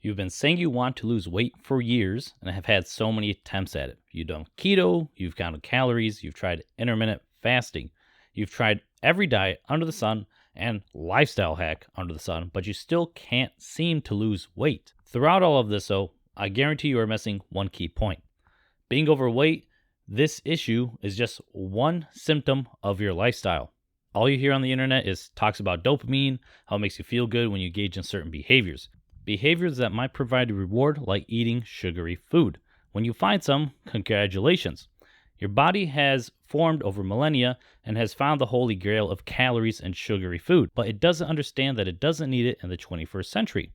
You've been saying you want to lose weight for years and have had so many attempts at it. You've done keto, you've counted calories, you've tried intermittent fasting, you've tried every diet under the sun and lifestyle hack under the sun, but you still can't seem to lose weight. Throughout all of this, though, I guarantee you are missing one key point. Being overweight, this issue is just one symptom of your lifestyle. All you hear on the internet is talks about dopamine, how it makes you feel good when you engage in certain behaviors. Behaviors that might provide a reward, like eating sugary food. When you find some, congratulations. Your body has formed over millennia and has found the holy grail of calories and sugary food, but it doesn't understand that it doesn't need it in the 21st century.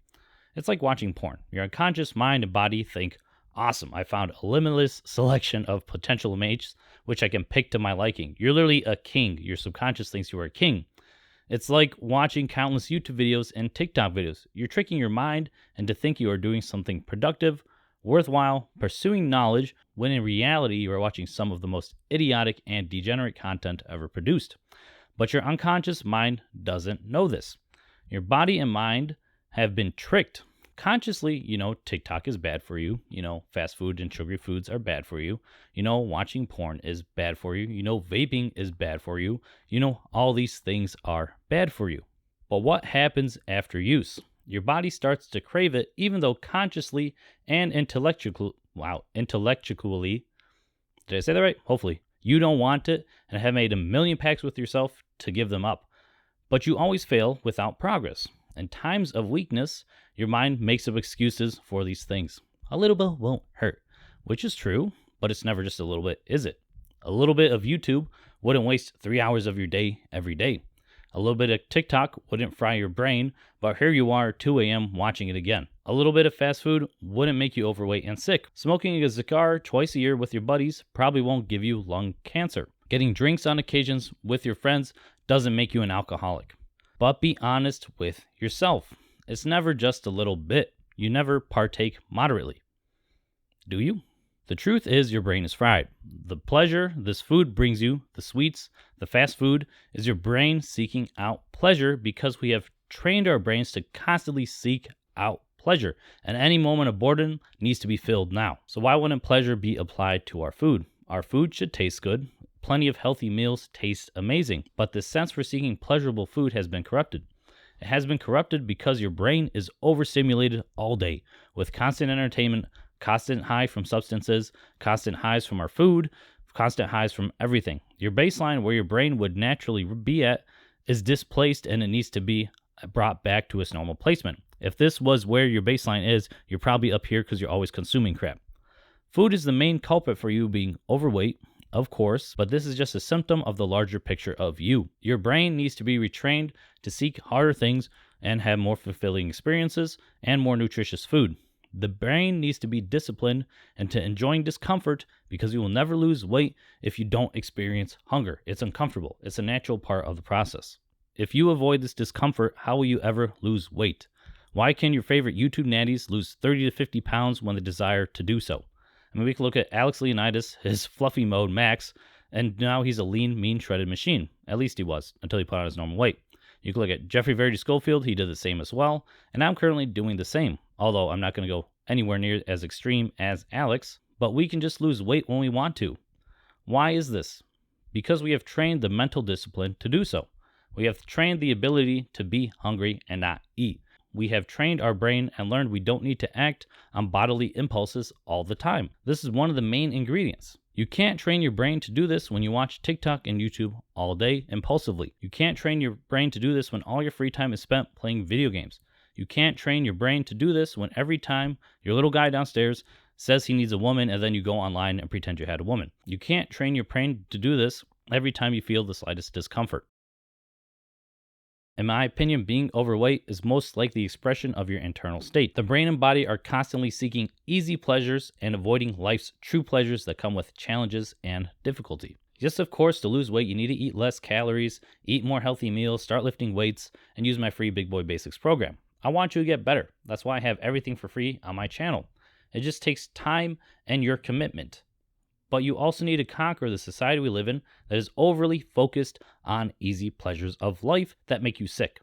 It's like watching porn. Your unconscious mind and body think, awesome, I found a limitless selection of potential mates which I can pick to my liking. You're literally a king. Your subconscious thinks you are a king. It's like watching countless YouTube videos and TikTok videos. You're tricking your mind into thinking you are doing something productive, worthwhile, pursuing knowledge, when in reality you are watching some of the most idiotic and degenerate content ever produced. But your unconscious mind doesn't know this. Your body and mind have been tricked. Consciously, TikTok is bad for you. Fast food and sugary foods are bad for you. Watching porn is bad for you. Vaping is bad for you. All these things are bad for you. But what happens after use? Your body starts to crave it, even though consciously and intellectually, did I say that right? Hopefully. You don't want it and have made a million pacts with yourself to give them up. But you always fail without progress. In times of weakness, your mind makes up excuses for these things. A little bit won't hurt, which is true, but it's never just a little bit, is it? A little bit of YouTube wouldn't waste 3 hours of your day every day. A little bit of TikTok wouldn't fry your brain, but here you are 2 a.m. watching it again. A little bit of fast food wouldn't make you overweight and sick. Smoking a cigar twice a year with your buddies probably won't give you lung cancer. Getting drinks on occasions with your friends doesn't make you an alcoholic. But be honest with yourself. It's never just a little bit. You never partake moderately. Do you? The truth is your brain is fried. The pleasure this food brings you, the sweets, the fast food, is your brain seeking out pleasure because we have trained our brains to constantly seek out pleasure. And any moment of boredom needs to be filled now. So why wouldn't pleasure be applied to our food? Our food should taste good. Plenty of healthy meals taste amazing, but the sense for seeking pleasurable food has been corrupted. It has been corrupted because your brain is overstimulated all day with constant entertainment, constant high from substances, constant highs from our food, constant highs from everything. Your baseline, where your brain would naturally be at, is displaced and it needs to be brought back to its normal placement. If this was where your baseline is, you're probably up here because you're always consuming crap. Food is the main culprit for you being overweight, of course, but this is just a symptom of the larger picture of you. Your brain needs to be retrained to seek harder things and have more fulfilling experiences and more nutritious food. The brain needs to be disciplined into enjoying discomfort because you will never lose weight if you don't experience hunger. It's uncomfortable. It's a natural part of the process. If you avoid this discomfort, how will you ever lose weight? Why can your favorite YouTube natties lose 30 to 50 pounds when they desire to do so? We can look at Alex Leonidas, his fluffy mode max, and now he's a lean, mean, shredded machine. At least he was, until he put on his normal weight. You can look at Jeffrey Verity Schofield, he did the same as well, and I'm currently doing the same, although I'm not going to go anywhere near as extreme as Alex, but we can just lose weight when we want to. Why is this? Because we have trained the mental discipline to do so. We have trained the ability to be hungry and not eat. We have trained our brain and learned we don't need to act on bodily impulses all the time. This is one of the main ingredients. You can't train your brain to do this when you watch TikTok and YouTube all day impulsively. You can't train your brain to do this when all your free time is spent playing video games. You can't train your brain to do this when every time your little guy downstairs says he needs a woman and then you go online and pretend you had a woman. You can't train your brain to do this every time you feel the slightest discomfort. In my opinion, being overweight is most like the expression of your internal state. The brain and body are constantly seeking easy pleasures and avoiding life's true pleasures that come with challenges and difficulty. Yes, of course, to lose weight, you need to eat less calories, eat more healthy meals, start lifting weights, and use my free Big Boy Basics program. I want you to get better. That's why I have everything for free on my channel. It just takes time and your commitment. But you also need to conquer the society we live in that is overly focused on easy pleasures of life that make you sick.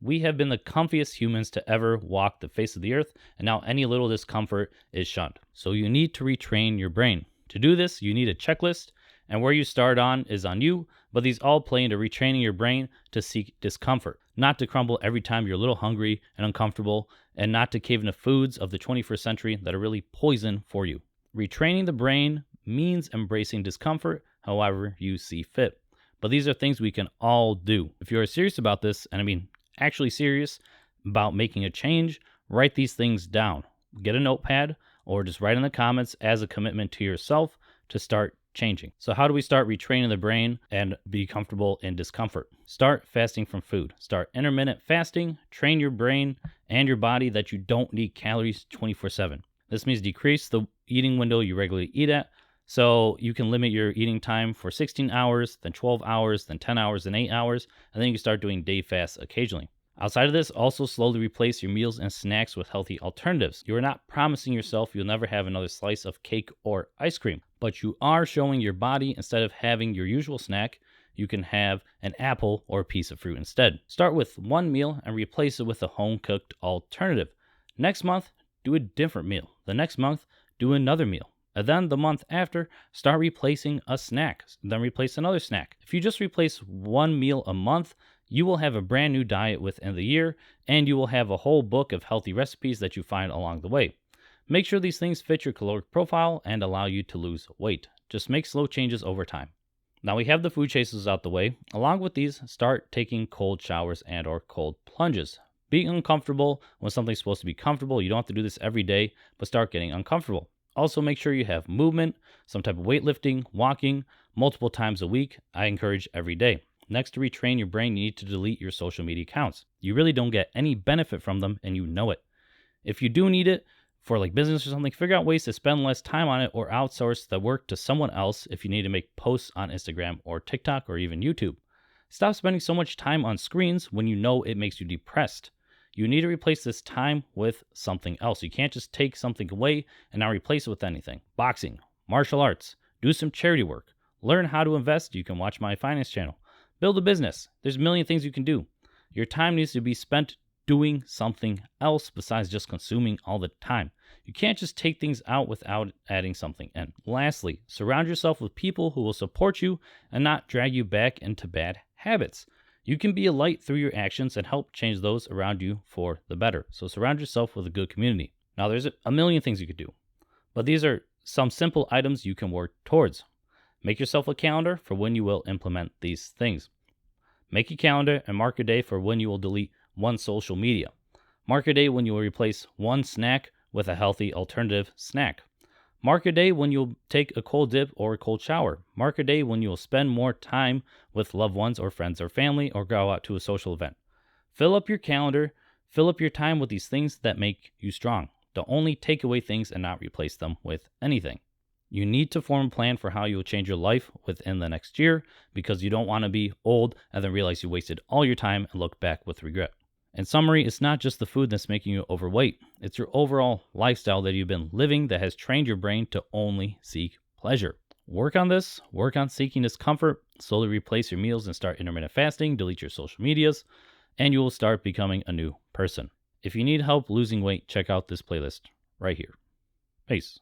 We have been the comfiest humans to ever walk the face of the earth, and now any little discomfort is shunned. So you need to retrain your brain. To do this, you need a checklist, and where you start on is on you, but these all play into retraining your brain to seek discomfort, not to crumble every time you're a little hungry and uncomfortable, and not to cave into foods of the 21st century that are really poison for you. Retraining the brain means embracing discomfort however you see fit. But these are things we can all do. If you are serious about this, and I mean actually serious about making a change, write these things down. Get a notepad or just write in the comments as a commitment to yourself to start changing. So how do we start retraining the brain and be comfortable in discomfort? Start fasting from food. Start intermittent fasting. Train your brain and your body that you don't need calories 24/7. This means decrease the eating window you regularly eat at. So you can limit your eating time for 16 hours, then 12 hours, then 10 hours, then 8 hours, and then you can start doing day fasts occasionally. Outside of this, also slowly replace your meals and snacks with healthy alternatives. You are not promising yourself you'll never have another slice of cake or ice cream, but you are showing your body instead of having your usual snack, you can have an apple or a piece of fruit instead. Start with one meal and replace it with a home-cooked alternative. Next month, do a different meal. The next month, do another meal. And then the month after, start replacing a snack, then replace another snack. If you just replace one meal a month, you will have a brand new diet within the year, and you will have a whole book of healthy recipes that you find along the way. Make sure these things fit your caloric profile and allow you to lose weight. Just make slow changes over time. Now we have the food chases out the way. Along with these, start taking cold showers and or cold plunges. Be uncomfortable when something's supposed to be comfortable. You don't have to do this every day, but start getting uncomfortable. Also, make sure you have movement, some type of weightlifting, walking, multiple times a week. I encourage every day. Next, to retrain your brain, you need to delete your social media accounts. You really don't get any benefit from them, and you know it. If you do need it for like business or something, figure out ways to spend less time on it or outsource the work to someone else if you need to make posts on Instagram or TikTok or even YouTube. Stop spending so much time on screens when you know it makes you depressed. You need to replace this time with something else. You can't just take something away and not replace it with anything. Boxing, martial arts, do some charity work, learn how to invest. You can watch my finance channel. Build a business. There's a million things you can do. Your time needs to be spent doing something else besides just consuming all the time. You can't just take things out without adding something in. Lastly, surround yourself with people who will support you and not drag you back into bad habits. You can be a light through your actions and help change those around you for the better. So surround yourself with a good community. Now, there's a million things you could do, but these are some simple items you can work towards. Make yourself a calendar for when you will implement these things. Make a calendar and mark a day for when you will delete one social media. Mark a day when you will replace one snack with a healthy alternative snack. Mark a day when you'll take a cold dip or a cold shower. Mark a day when you'll spend more time with loved ones or friends or family or go out to a social event. Fill up your calendar. Fill up your time with these things that make you strong. Don't only take away things and not replace them with anything. You need to form a plan for how you will change your life within the next year because you don't want to be old and then realize you wasted all your time and look back with regret. In summary, it's not just the food that's making you overweight. It's your overall lifestyle that you've been living that has trained your brain to only seek pleasure. Work on this. Work on seeking discomfort. Slowly replace your meals and start intermittent fasting. Delete your social medias, and you will start becoming a new person. If you need help losing weight, check out this playlist right here. Peace.